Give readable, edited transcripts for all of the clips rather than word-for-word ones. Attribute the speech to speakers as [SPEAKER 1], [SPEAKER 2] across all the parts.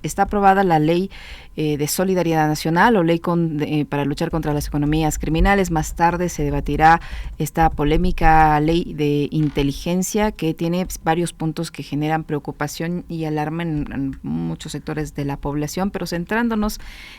[SPEAKER 1] Está aprobada la ley de solidaridad nacional o ley para luchar contra las economías criminales. Más tarde se debatirá esta polémica ley de inteligencia que tiene varios puntos que generan preocupación y alarma en muchos sectores de la población. Pero centrándonos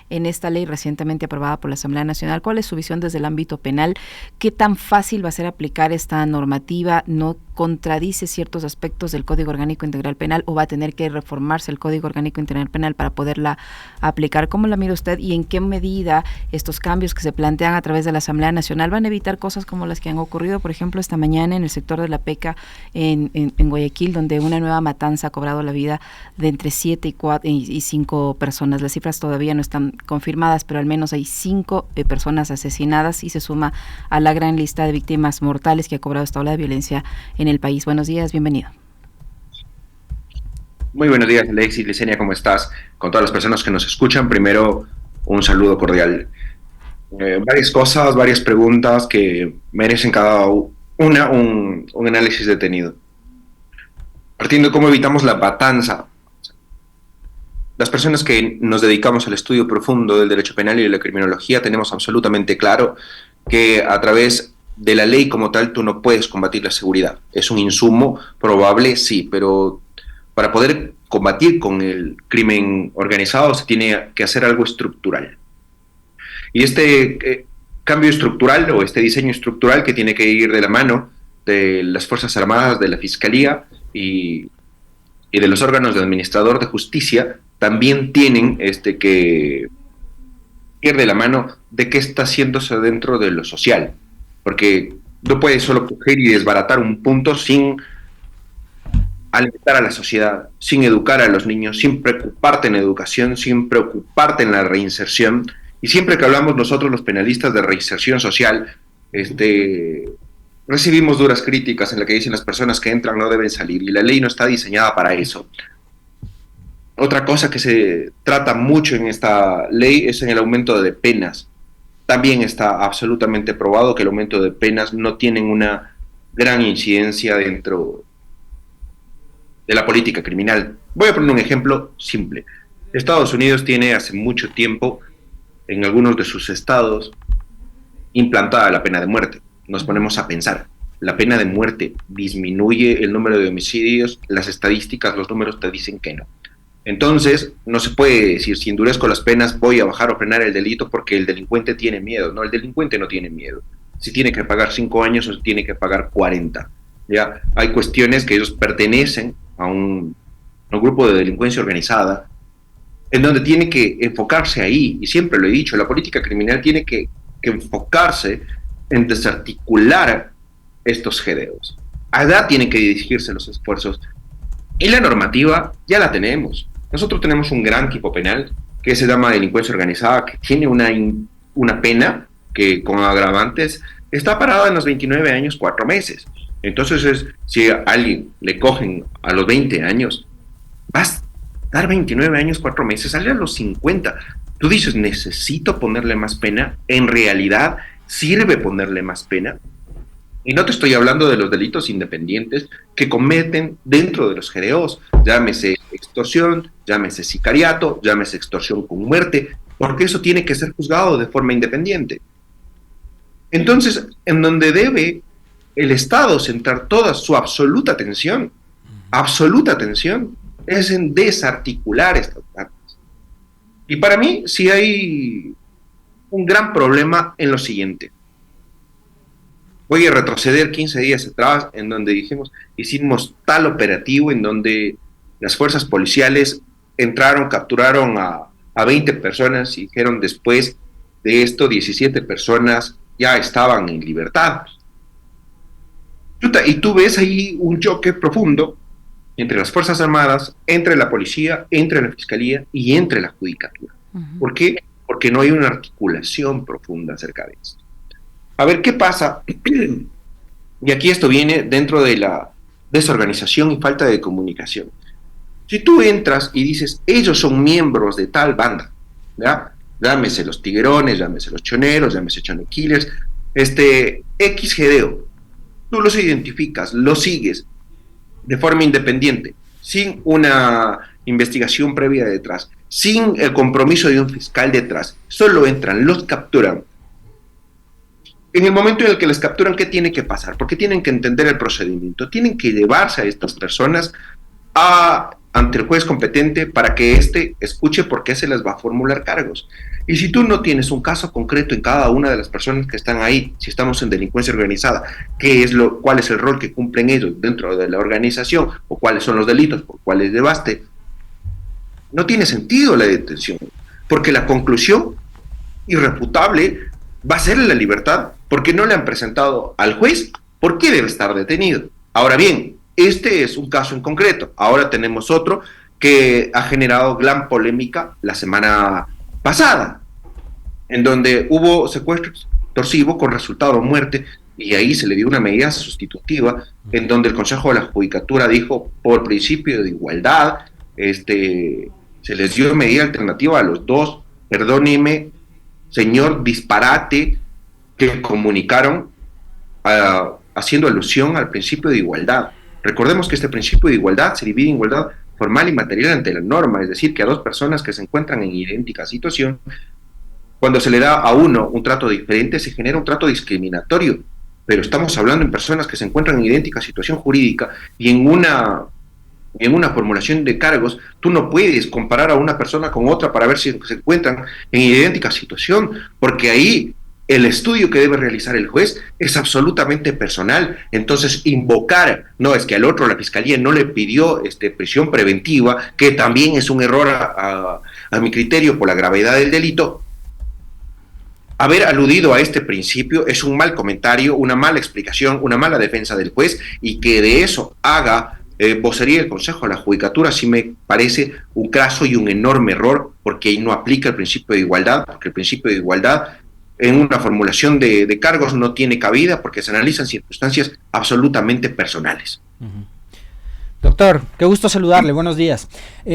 [SPEAKER 1] en esta ley recientemente aprobada por la Asamblea Nacional, ¿cuál es su visión desde el ámbito penal? ¿Qué tan fácil va a ser aplicar esta normativa? ¿No contradice ciertos aspectos del Código Orgánico Integral Penal o va a tener que reformarse el Código Orgánico Integral Penal para poderla aplicar? ¿Cómo la mira usted y en qué medida estos cambios que se plantean a través de la Asamblea Nacional van a evitar cosas como las que han ocurrido, por ejemplo, esta mañana en el sector de La Peca en Guayaquil, donde una nueva matanza ha cobrado la vida de entre 7 y 5 personas? Las cifras todavía no están confirmadas, pero al menos hay 5 personas asesinadas y se suma a la gran lista de víctimas mortales que ha cobrado esta ola de violencia en el país. Buenos días, bienvenido.
[SPEAKER 2] Muy buenos días, Alexis, Licenia, ¿cómo estás? Con todas las personas que nos escuchan, primero un saludo cordial. Varias cosas, varias preguntas que merecen cada una un análisis detenido. Partiendo de cómo evitamos la matanza. Las personas que nos dedicamos al estudio profundo del derecho penal y de la criminología tenemos absolutamente claro que a través de la ley como tal tú no puedes combatir la seguridad. Es un insumo probable, sí, pero para poder combatir con el crimen organizado se tiene que hacer algo estructural. Y este cambio estructural o este diseño estructural que tiene que ir de la mano de las Fuerzas Armadas, de la Fiscalía y de los órganos de administrador de justicia, también tienen que ir de la mano de qué está haciéndose dentro de lo social. Porque no puedes solo coger y desbaratar un punto sin alimentar a la sociedad, sin educar a los niños, sin preocuparte en educación, sin preocuparte en la reinserción. Y siempre que hablamos nosotros los penalistas de reinserción social, recibimos duras críticas en las que dicen las personas que entran no deben salir y la ley no está diseñada para eso. Otra cosa que se trata mucho en esta ley es en el aumento de penas. También está absolutamente probado que el aumento de penas no tienen una gran incidencia dentro de la política criminal. Voy a poner un ejemplo simple. Estados Unidos tiene hace mucho tiempo, en algunos de sus estados, implantada la pena de muerte. Nos ponemos a pensar, ¿la pena de muerte disminuye el número de homicidios? Las estadísticas, los números te dicen que no. Entonces, no se puede decir, si endurezco las penas, voy a bajar o frenar el delito porque el delincuente tiene miedo. No, el delincuente no tiene miedo. Si tiene que pagar 5 años o si tiene que pagar 40. ¿Ya? Hay cuestiones que ellos pertenecen a un grupo de delincuencia organizada, en donde tiene que enfocarse ahí, y siempre lo he dicho, la política criminal tiene que enfocarse en desarticular estos GDOs. Allá tienen que dirigirse los esfuerzos, y la normativa ya la tenemos. Nosotros tenemos un gran tipo penal que se llama delincuencia organizada, que tiene una pena que con agravantes está parada en los 29 años, 4 meses. Entonces, si a alguien le cogen a los 20 años, vas a dar 29 años, 4 meses, sale a los 50. Tú dices, necesito ponerle más pena. En realidad, sirve ponerle más pena. Y no te estoy hablando de los delitos independientes que cometen dentro de los GDOs. Llámese extorsión, llámese sicariato, llámese extorsión con muerte, porque eso tiene que ser juzgado de forma independiente. Entonces, en donde debe el Estado centrar toda su absoluta atención, es en desarticular estas partes. Y para mí sí hay un gran problema en lo siguiente. Voy a retroceder 15 días atrás, en donde hicimos tal operativo, en donde las fuerzas policiales entraron, capturaron a 20 personas y dijeron después de esto 17 personas ya estaban en libertad. Y tú ves ahí un choque profundo entre las Fuerzas Armadas, entre la policía, entre la Fiscalía y entre la Judicatura. Uh-huh. ¿Por qué? Porque no hay una articulación profunda acerca de esto. A ver, ¿qué pasa? Y aquí esto viene dentro de la desorganización y falta de comunicación. Si tú entras y dices, ellos son miembros de tal banda, ¿ya? Llámese los tiguerones, llámese los choneros, llámese chonequillers, XGDO, tú los identificas, los sigues de forma independiente, sin una investigación previa detrás, sin el compromiso de un fiscal detrás, solo entran, los capturan. En el momento en el que les capturan, ¿qué tiene que pasar? Porque tienen que entender el procedimiento, tienen que llevarse a estas personas ante el juez competente para que éste escuche por qué se les va a formular cargos. Y si tú no tienes un caso concreto en cada una de las personas que están ahí, si estamos en delincuencia organizada, cuál es el rol que cumplen ellos dentro de la organización, o cuáles son los delitos por cuáles debaste, no tiene sentido la detención, porque la conclusión irrefutable va a ser la libertad, porque no le han presentado al juez por qué debe estar detenido. Ahora bien, este es un caso en concreto. Ahora tenemos otro que ha generado gran polémica la semana pasada, en donde hubo secuestro extorsivo con resultado de muerte, y ahí se le dio una medida sustitutiva, en donde el Consejo de la Judicatura dijo, por principio de igualdad, se les dio medida alternativa a los dos, perdóneme, señor, disparate que comunicaron haciendo alusión al principio de igualdad. Recordemos que este principio de igualdad se divide en igualdad formal y material ante la norma, es decir, que a dos personas que se encuentran en idéntica situación, cuando se le da a uno un trato diferente, se genera un trato discriminatorio, pero estamos hablando en personas que se encuentran en idéntica situación jurídica, y en una formulación de cargos, tú no puedes comparar a una persona con otra para ver si se encuentran en idéntica situación, porque ahí el estudio que debe realizar el juez es absolutamente personal. Entonces, invocar, no, es que al otro la fiscalía no le pidió prisión preventiva, que también es un error a mi criterio por la gravedad del delito. Haber aludido a este principio es un mal comentario, una mala explicación, una mala defensa del juez, y que de eso haga vocería del Consejo de la Judicatura sí me parece un craso y un enorme error, porque ahí no aplica el principio de igualdad, porque el principio de igualdad en una formulación de cargos no tiene cabida, porque se analizan circunstancias absolutamente personales.
[SPEAKER 3] Uh-huh. Doctor, qué gusto saludarle, buenos días.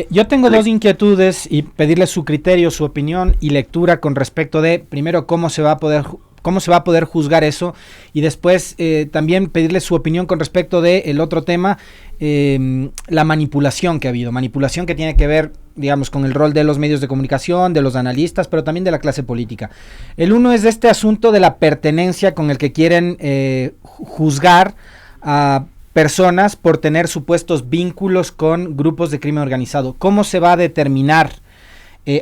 [SPEAKER 3] Yo tengo dos inquietudes y pedirle su criterio, su opinión y lectura con respecto de, primero, cómo se va a poder juzgar eso, y después también pedirle su opinión con respecto de el otro tema, la manipulación que ha habido, manipulación que tiene que ver, digamos, con el rol de los medios de comunicación, de los analistas, pero también de la clase política. El uno es de este asunto de la pertenencia con el que quieren juzgar a personas por tener supuestos vínculos con grupos de crimen organizado. ¿Cómo se va a determinar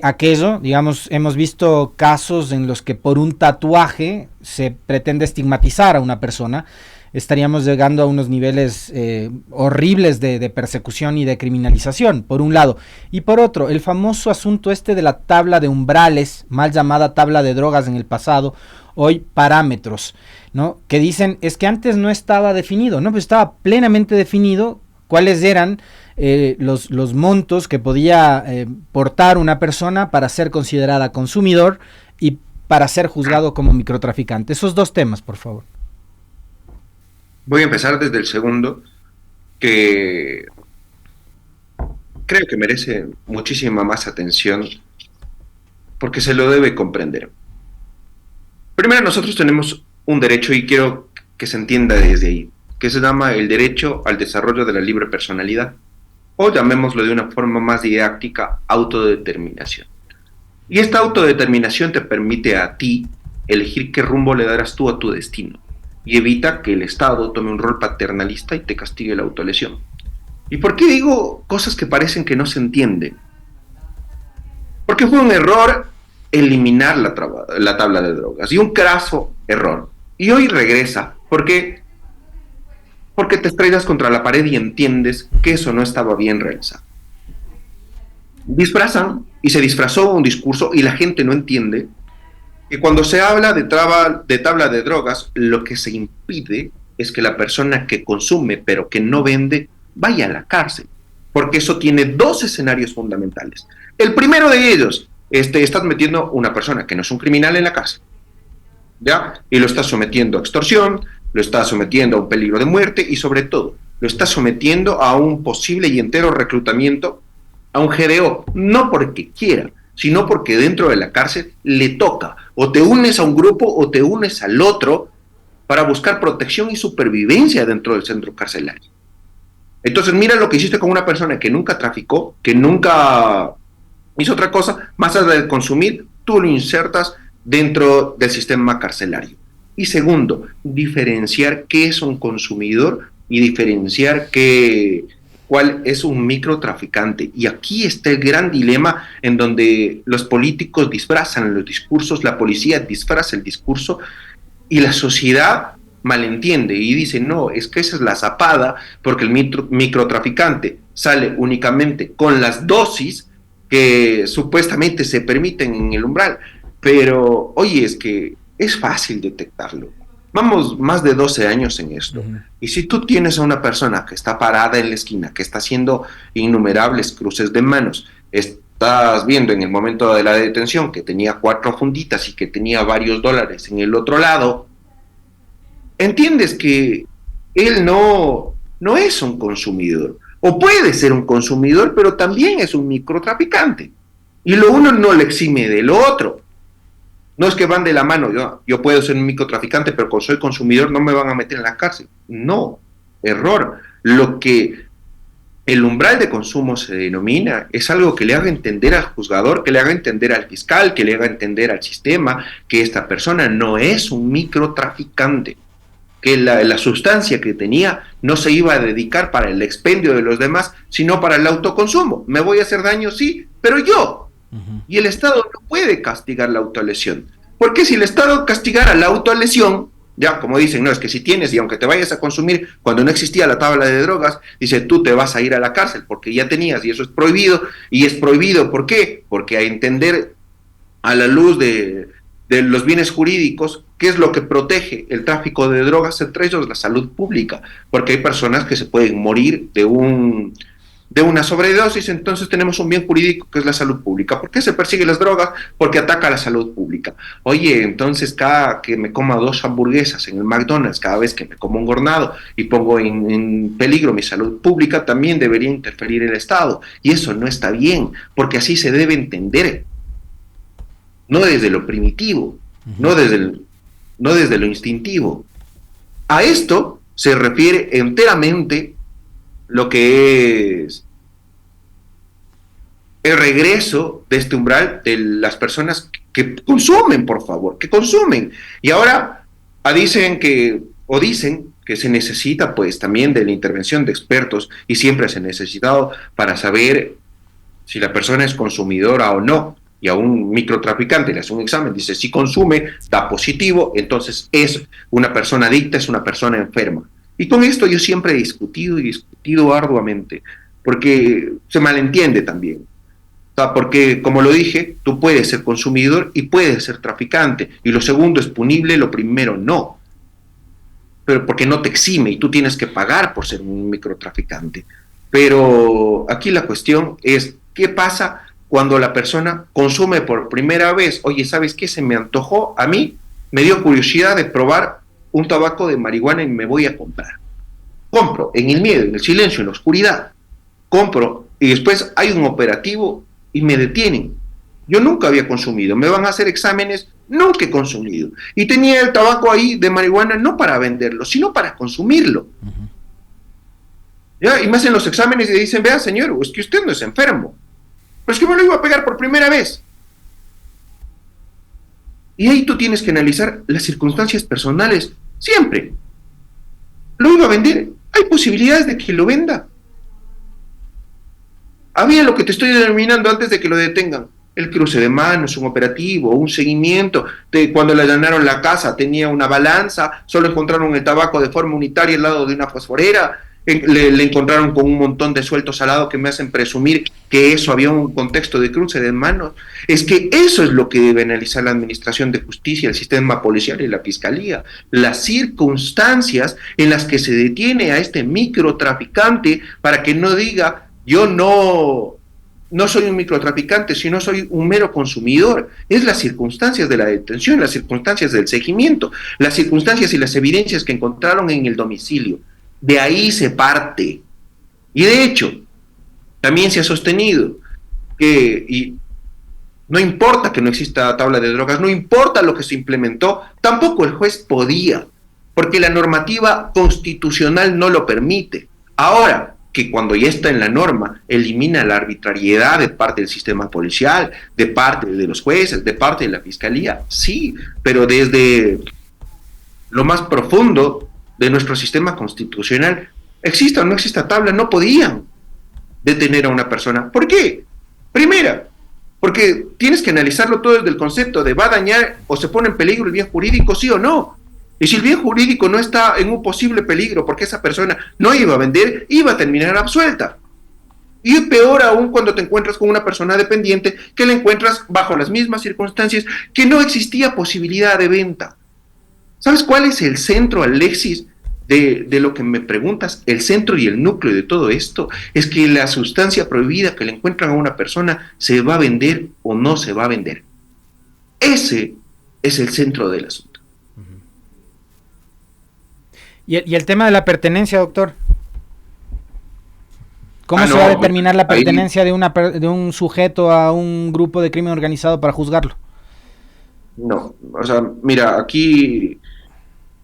[SPEAKER 3] aquello? Digamos, hemos visto casos en los que por un tatuaje se pretende estigmatizar a una persona. Estaríamos llegando a unos niveles horribles de persecución y de criminalización, por un lado. Y por otro, el famoso asunto de la tabla de umbrales, mal llamada tabla de drogas en el pasado, hoy parámetros, ¿no? Que dicen, es que antes no estaba definido, ¿no? Pues estaba plenamente definido cuáles eran los montos que podía portar una persona para ser considerada consumidor y para ser juzgado como microtraficante. Esos dos temas, por favor.
[SPEAKER 2] Voy a empezar desde el segundo, que creo que merece muchísima más atención, porque se lo debe comprender. Primero, nosotros tenemos un derecho, y quiero que se entienda desde ahí, que se llama el derecho al desarrollo de la libre personalidad, o llamémoslo de una forma más didáctica, autodeterminación. Y esta autodeterminación te permite a ti elegir qué rumbo le darás tú a tu destino, y evita que el Estado tome un rol paternalista y te castigue la autolesión. ¿Y por qué digo cosas que parecen que no se entienden? Porque fue un error eliminar la tabla de drogas, y un craso error. Y hoy regresa, porque te estrellas contra la pared y entiendes que eso no estaba bien realizado. Disfrazan, y se disfrazó un discurso, y la gente no entiende que cuando se habla de tabla de drogas, lo que se impide es que la persona que consume pero que no vende vaya a la cárcel, porque eso tiene dos escenarios fundamentales. El primero de ellos, estás metiendo una persona que no es un criminal en la cárcel, ¿ya? Y lo estás sometiendo a extorsión, lo estás sometiendo a un peligro de muerte, y sobre todo, lo estás sometiendo a un posible y entero reclutamiento, a un GDO, no porque quiera, sino porque dentro de la cárcel le toca. O te unes a un grupo o te unes al otro para buscar protección y supervivencia dentro del centro carcelario. Entonces mira lo que hiciste con una persona que nunca traficó, que nunca hizo otra cosa, más allá de consumir, tú lo insertas dentro del sistema carcelario. Y segundo, diferenciar qué es un consumidor y diferenciar cuál es un microtraficante. Y aquí está el gran dilema en donde los políticos disfrazan los discursos, la policía disfraza el discurso y la sociedad malentiende y dice, no, es que esa es la zapada porque el microtraficante sale únicamente con las dosis que supuestamente se permiten en el umbral. Pero, oye, es que es fácil detectarlo. Vamos más de 12 años en esto. Y si tú tienes a una persona que está parada en la esquina, que está haciendo innumerables cruces de manos, estás viendo en el momento de la detención que tenía 4 funditas y que tenía varios dólares en el otro lado, entiendes que él no es un consumidor. O puede ser un consumidor, pero también es un microtraficante. Y lo uno no le exime de lo otro. No es que van de la mano, yo puedo ser un microtraficante, pero como soy consumidor no me van a meter en la cárcel. No, error. Lo que el umbral de consumo se denomina es algo que le haga entender al juzgador, que le haga entender al fiscal, que le haga entender al sistema que esta persona no es un microtraficante, que la sustancia que tenía no se iba a dedicar para el expendio de los demás, sino para el autoconsumo. Me voy a hacer daño, sí, pero yo. Y el Estado no puede castigar la autolesión. Porque si el Estado castigara la autolesión, ya como dicen, no, es que si tienes y aunque te vayas a consumir, cuando no existía la tabla de drogas, dice, tú te vas a ir a la cárcel porque ya tenías y eso es prohibido. Y es prohibido, ¿por qué? Porque a entender a la luz de los bienes jurídicos, ¿qué es lo que protege el tráfico de drogas? Entre ellos la salud pública, porque hay personas que se pueden morir de una sobredosis. Entonces tenemos un bien jurídico que es la salud pública. ¿Por qué se persigue las drogas? Porque ataca a la salud pública. Oye, entonces cada que me coma 2 hamburguesas en el McDonald's, cada vez que me como un hornado y pongo en peligro mi salud pública, también debería interferir el Estado. Y eso no está bien, porque así se debe entender. No desde lo primitivo, no desde lo instintivo. A esto se refiere enteramente lo que es el regreso de este umbral de las personas que consumen, por favor, que consumen. Y ahora dicen que se necesita pues también de la intervención de expertos, y siempre se ha necesitado para saber si la persona es consumidora o no. Y a un microtraficante le hace un examen, dice, si consume, da positivo, entonces es una persona adicta, es una persona enferma. Y con esto yo siempre he discutido arduamente, porque se malentiende también. O sea, porque, como lo dije, tú puedes ser consumidor y puedes ser traficante, y lo segundo es punible, lo primero no. Pero porque no te exime y tú tienes que pagar por ser un microtraficante. Pero aquí la cuestión es, ¿qué pasa cuando la persona consume por primera vez? Oye, ¿sabes qué? Se me antojó, a mí me dio curiosidad de probar un tabaco de marihuana y me voy a comprar. Compro en el miedo, en el silencio, en la oscuridad. Compro y después hay un operativo y me detienen. Yo nunca había consumido, me van a hacer exámenes, nunca he consumido. Y tenía el tabaco ahí de marihuana no para venderlo, sino para consumirlo. ¿Ya? Y me hacen los exámenes y dicen, vea señor, es que usted no es enfermo. Pero es que me lo iba a pegar por primera vez. Y ahí tú tienes que analizar las circunstancias personales, siempre. Lo iba a vender, hay posibilidades de que lo venda. Había lo que te estoy denominando antes de que lo detengan, el cruce de manos, un operativo, un seguimiento. Cuando le allanaron la casa tenía una balanza, solo encontraron el tabaco de forma unitaria al lado de una fosforera. Le encontraron con un montón de sueltos al lado que me hacen presumir que eso había un contexto de cruce de manos. Es que eso es lo que debe analizar la Administración de Justicia, el sistema policial y la Fiscalía, las circunstancias en las que se detiene a este microtraficante para que no diga, yo no soy un microtraficante, sino soy un mero consumidor. Es las circunstancias de la detención, las circunstancias del seguimiento, las circunstancias y las evidencias que encontraron en el domicilio. De ahí se parte. Y de hecho, también se ha sostenido que, y no importa que no exista tabla de drogas, no importa lo que se implementó, tampoco el juez podía, porque la normativa constitucional no lo permite. Ahora, que cuando ya está en la norma elimina la arbitrariedad de parte del sistema policial, de parte de los jueces, de parte de la fiscalía, sí, pero desde lo más profundo de nuestro sistema constitucional, exista o no exista tabla, no podían detener a una persona. ¿Por qué? Primera, porque tienes que analizarlo todo desde el concepto de ¿va a dañar o se pone en peligro el bien jurídico, sí o no? Y si el bien jurídico no está en un posible peligro porque esa persona no iba a vender, iba a terminar absuelta. Y peor aún cuando te encuentras con una persona dependiente que la encuentras bajo las mismas circunstancias que no existía posibilidad de venta. ¿Sabes cuál es el centro, Alexis, de lo que me preguntas? El centro y el núcleo de todo esto es que la sustancia prohibida que le encuentran a una persona se va a vender o no se va a vender. Ese es el centro del asunto.
[SPEAKER 3] ¿Y el tema de la pertenencia, doctor? ¿Cómo se va a determinar la pertenencia de un sujeto a un grupo de crimen organizado para juzgarlo?
[SPEAKER 2] No, o sea, mira, aquí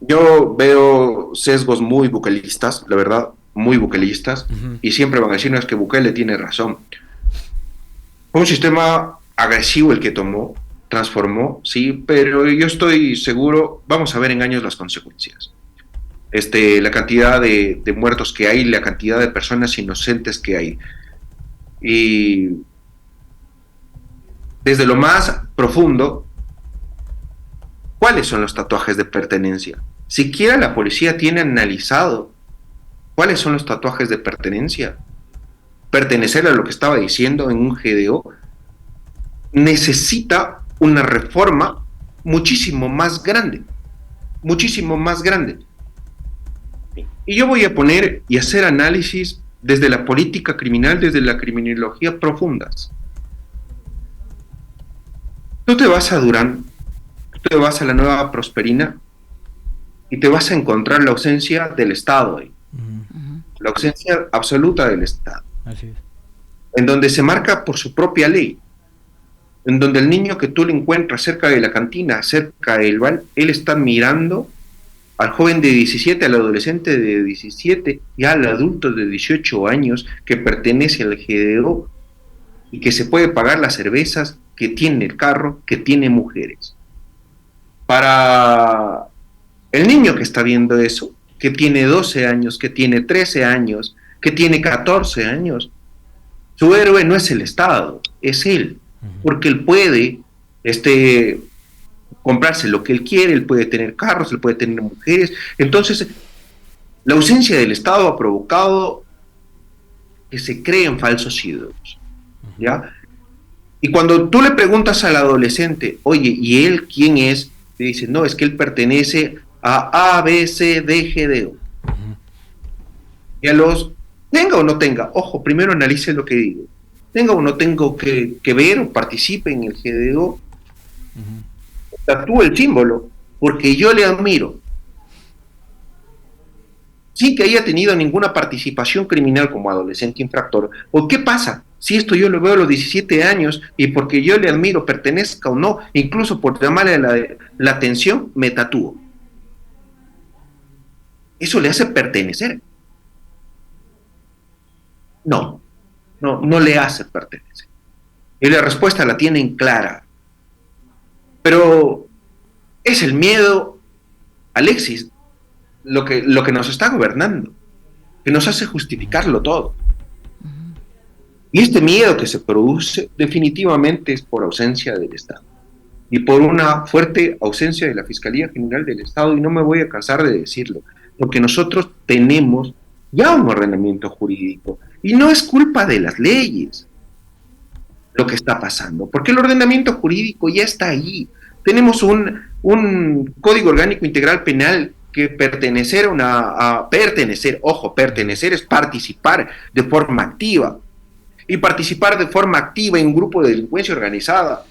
[SPEAKER 2] yo veo sesgos muy bukelistas, la verdad, muy bukelistas, y siempre van a decirnos que Bukele tiene razón. Fue un sistema agresivo el que transformó, sí, pero yo estoy seguro, vamos a ver en años las consecuencias. La cantidad de muertos que hay, la cantidad de personas inocentes que hay. Y desde lo más profundo, ¿cuáles son los tatuajes de pertenencia? Siquiera la policía tiene analizado cuáles son los tatuajes de pertenencia. Pertenecer a lo que estaba diciendo en un GDO necesita una reforma muchísimo más grande, muchísimo más grande. Y yo voy a poner y hacer análisis desde la política criminal, desde la criminología profundas. Tú te vas a Durán, tú te vas a la Nueva Prosperina y te vas a encontrar la ausencia del Estado ahí. La ausencia absoluta del Estado.
[SPEAKER 3] Así es.
[SPEAKER 2] En donde se marca por su propia ley. En donde el niño que tú le encuentras cerca de la cantina, cerca del bar, él está mirando al joven de 17, al adolescente de 17 y al adulto de 18 años que pertenece al GDO y que se puede pagar las cervezas, que tiene el carro, que tiene mujeres. Para el niño que está viendo eso, que tiene 12 años, que tiene 13 años, que tiene 14 años, su héroe no es el Estado, es él, porque él puede comprarse lo que él quiere, él puede tener carros, él puede tener mujeres. Entonces, la ausencia del Estado ha provocado que se creen falsos ídolos, ¿ya? Y cuando tú le preguntas al adolescente, oye, ¿y él quién es? Te dice, no, es que él pertenece a A, B, C, D, G, D, O. Y a los, tenga o no tenga, ojo, primero analice lo que digo, tenga o no tengo que ver o participe en el GDO, tatúe el símbolo, porque yo le admiro, sin que haya tenido ninguna participación criminal como adolescente infractor. ¿O qué pasa si esto yo lo veo a los 17 años y porque yo le admiro, pertenezca o no, incluso por llamarle la atención, me tatúo? ¿Eso le hace pertenecer? No le hace pertenecer. Y la respuesta la tienen clara. Pero es el miedo, Alexis, lo que nos está gobernando, que nos hace justificarlo todo. Y este miedo que se produce definitivamente es por ausencia del Estado y por una fuerte ausencia de la Fiscalía General del Estado, y no me voy a cansar de decirlo, porque nosotros tenemos ya un ordenamiento jurídico y no es culpa de las leyes lo que está pasando, porque el ordenamiento jurídico ya está ahí. Tenemos un Código Orgánico Integral Penal que pertenecer es participar de forma activa, y participar de forma activa en un grupo de delincuencia organizada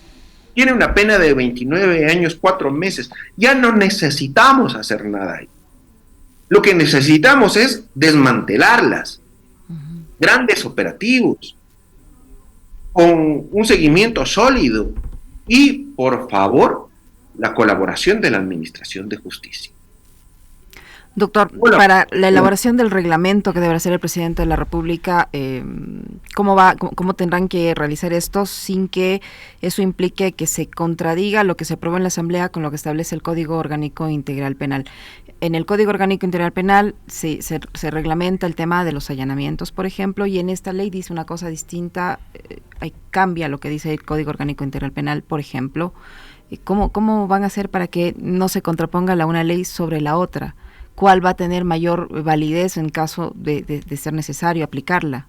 [SPEAKER 2] tiene una pena de 29 años, 4 meses. Ya no necesitamos hacer nada ahí. Lo que necesitamos es desmantelarlas, grandes operativos, con un seguimiento sólido y, por favor, la colaboración de la Administración de Justicia.
[SPEAKER 1] Doctor,
[SPEAKER 2] Bueno,
[SPEAKER 1] para la elaboración del reglamento que deberá ser el presidente de la República, ¿cómo tendrán que realizar esto sin que eso implique que se contradiga lo que se aprobó en la Asamblea con lo que establece el Código Orgánico Integral Penal? En el Código Orgánico Integral Penal se reglamenta el tema de los allanamientos, por ejemplo, y en esta ley dice una cosa distinta, cambia lo que dice el Código Orgánico Integral Penal, por ejemplo. ¿Cómo van a hacer para que no se contraponga una ley sobre la otra? ¿Cuál va a tener mayor validez en caso de ser necesario aplicarla?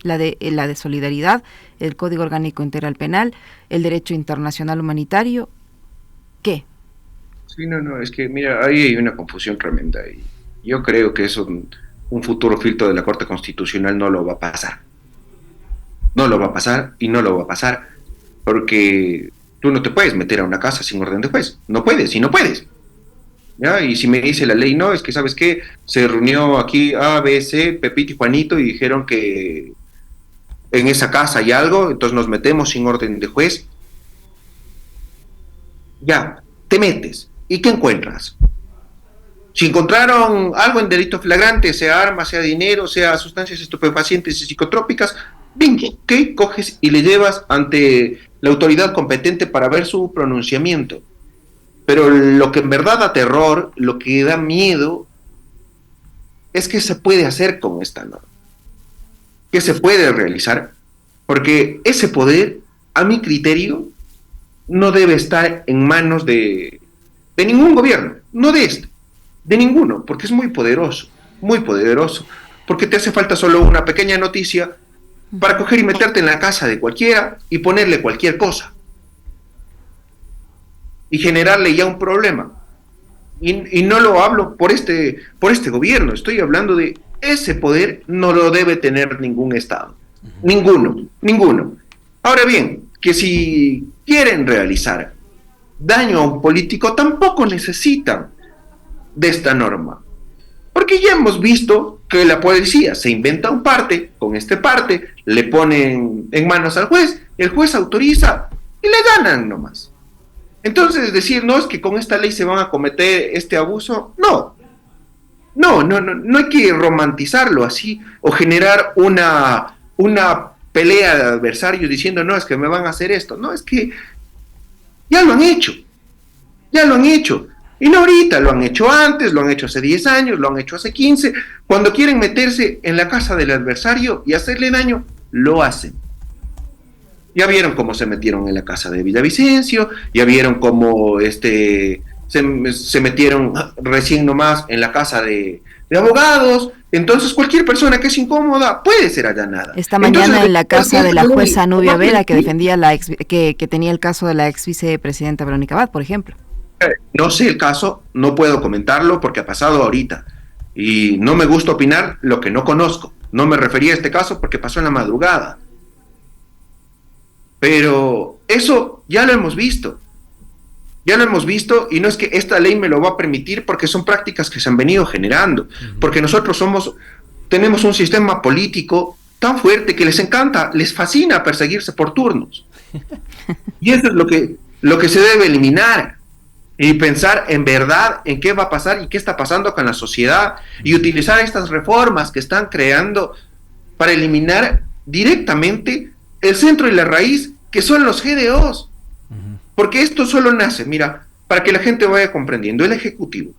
[SPEAKER 1] La de solidaridad, el Código Orgánico Integral Penal, el derecho internacional humanitario, ¿qué?
[SPEAKER 2] Sí, no, es que mira, ahí hay una confusión tremenda y yo creo que eso un futuro filtro de la Corte Constitucional no lo va a pasar. No lo va a pasar y no lo va a pasar porque tú no te puedes meter a una casa sin orden de juez. No puedes y no puedes. ¿Ya? Y si me dice la ley, no, es que ¿sabes qué? Se reunió aquí A, B, C, Pepito y Juanito y dijeron que en esa casa hay algo, entonces nos metemos sin orden de juez. Ya, te metes. ¿Y qué encuentras? Si encontraron algo en delito flagrante, sea armas, sea dinero, sea sustancias estupefacientes y psicotrópicas, bingo, ¿qué? Coges y le llevas ante la autoridad competente para ver su pronunciamiento. Pero lo que en verdad da terror, lo que da miedo, es qué se puede hacer con esta norma. ¿Qué se puede realizar? Porque ese poder, a mi criterio, no debe estar en manos de ningún gobierno, no de este, de ninguno, porque es muy poderoso, porque te hace falta solo una pequeña noticia para coger y meterte en la casa de cualquiera y ponerle cualquier cosa. Y generarle ya un problema. Y no lo hablo por este gobierno, estoy hablando de ese poder no lo debe tener ningún Estado. Ninguno. Ahora bien, que si quieren realizar daño a un político, tampoco necesitan de esta norma. Porque ya hemos visto que la policía se inventa un parte, con este parte, le ponen en manos al juez, el juez autoriza y le ganan nomás. Entonces decir, no, es que con esta ley se van a cometer este abuso, no hay que romantizarlo así o generar una pelea de adversarios diciendo, no, es que me van a hacer esto, no, es que ya lo han hecho, y no ahorita, lo han hecho antes, lo han hecho hace 10 años, lo han hecho hace 15, cuando quieren meterse en la casa del adversario y hacerle daño, lo hacen. Ya vieron cómo se metieron en la casa de Villavicencio, ya vieron cómo se metieron recién nomás en la casa de abogados. Entonces cualquier persona que es incómoda puede ser allanada.
[SPEAKER 1] Esta mañana entonces, en la casa de la jueza Nubia Vera, que defendía que tenía el caso de la ex vicepresidenta Verónica Abad, por ejemplo.
[SPEAKER 2] No sé el caso, no puedo comentarlo porque ha pasado ahorita y no me gusta opinar lo que no conozco. No me refería a este caso porque pasó en la madrugada. Pero eso ya lo hemos visto y no es que esta ley me lo va a permitir porque son prácticas que se han venido generando, porque nosotros tenemos un sistema político tan fuerte que les fascina perseguirse por turnos. Y eso es lo que se debe eliminar y pensar en verdad en qué va a pasar y qué está pasando con la sociedad y utilizar estas reformas que están creando para eliminar directamente el centro y la raíz, que son los GDOs. Porque esto solo nace, mira, para que la gente vaya comprendiendo. El Ejecutivo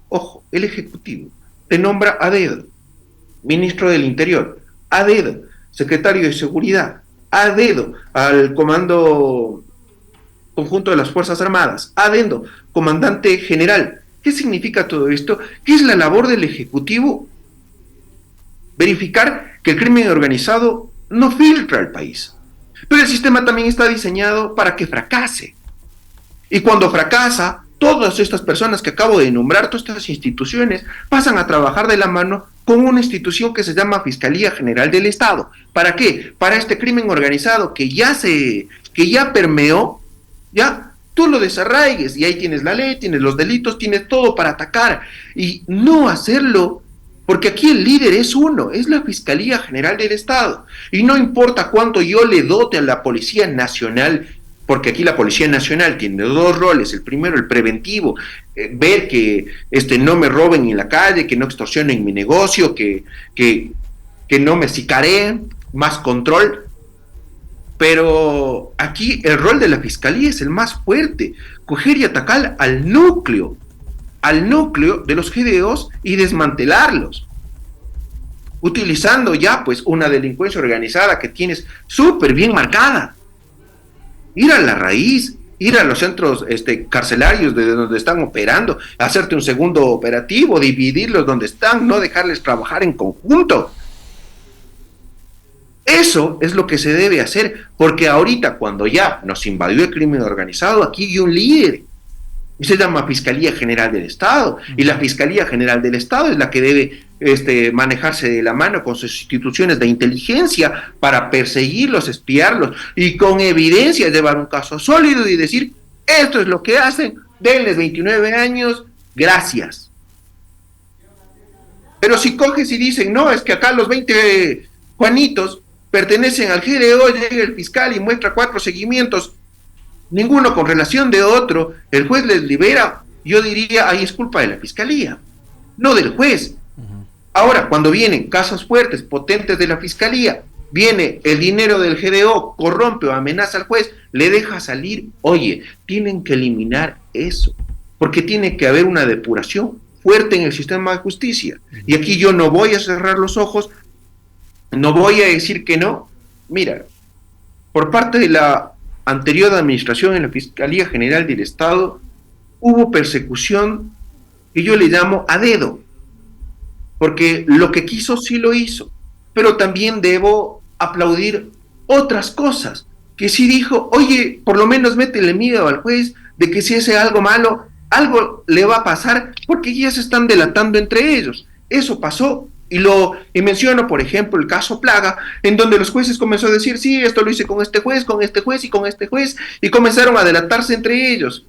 [SPEAKER 2] te nombra a dedo ministro del Interior, a dedo secretario de Seguridad, a dedo al Comando Conjunto de las Fuerzas Armadas, a dedo comandante general. ¿Qué significa todo esto? ¿Qué es la labor del Ejecutivo? Verificar que el crimen organizado no filtra al país. Pero el sistema también está diseñado para que fracase. Y cuando fracasa, todas estas personas que acabo de nombrar, todas estas instituciones, pasan a trabajar de la mano con una institución que se llama Fiscalía General del Estado. ¿Para qué? Para este crimen organizado que ya permeó, ya tú lo desarraigues y ahí tienes la ley, tienes los delitos, tienes todo para atacar y no hacerlo. Porque aquí el líder es uno, es la Fiscalía General del Estado. Y no importa cuánto yo le dote a la Policía Nacional, porque aquí la Policía Nacional tiene dos roles. El primero, el preventivo, ver que no me roben en la calle, que no extorsionen mi negocio, que no me sicareen, más control. Pero aquí el rol de la Fiscalía es el más fuerte, coger y atacar al núcleo de los GDOs y desmantelarlos, utilizando ya pues una delincuencia organizada que tienes súper bien marcada. Ir a la raíz, ir a los centros carcelarios de donde están operando, hacerte un segundo operativo, dividirlos donde están, no dejarles trabajar en conjunto. Eso es lo que se debe hacer, porque ahorita cuando ya nos invadió el crimen organizado, aquí hay un líder, y se llama Fiscalía General del Estado, y la Fiscalía General del Estado es la que debe manejarse de la mano con sus instituciones de inteligencia para perseguirlos, espiarlos, y con evidencia llevar un caso sólido y decir, esto es lo que hacen, denles 29 años, gracias. Pero si coges y dicen, no, es que acá los 20 Juanitos pertenecen al GDO, llega el fiscal y muestra 4 seguimientos, ninguno con relación de otro, el juez les libera, yo diría, ahí es culpa de la Fiscalía, no del juez. Ahora, cuando vienen casos fuertes, potentes de la Fiscalía, viene el dinero del GDO, corrompe o amenaza al juez, le deja salir, oye, tienen que eliminar eso, porque tiene que haber una depuración fuerte en el sistema de justicia. Y aquí yo no voy a cerrar los ojos, no voy a decir que no. Mira, por parte de la anterior administración en la Fiscalía General del Estado, hubo persecución que yo le llamo a dedo, porque lo que quiso sí lo hizo, pero también debo aplaudir otras cosas, que sí dijo, oye, por lo menos métele miedo al juez de que si hace algo malo, algo le va a pasar, porque ya se están delatando entre ellos. Eso pasó. Y menciono, por ejemplo, el caso Plaga, en donde los jueces comenzaron a decir, sí, esto lo hice con este juez y con este juez, y comenzaron a delatarse entre ellos.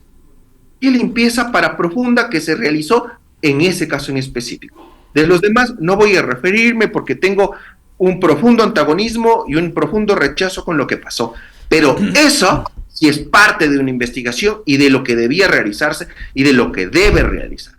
[SPEAKER 2] Y limpieza para profunda que se realizó en ese caso en específico. De los demás no voy a referirme porque tengo un profundo antagonismo y un profundo rechazo con lo que pasó. Pero eso sí es parte de una investigación y de lo que debía realizarse y de lo que debe realizar.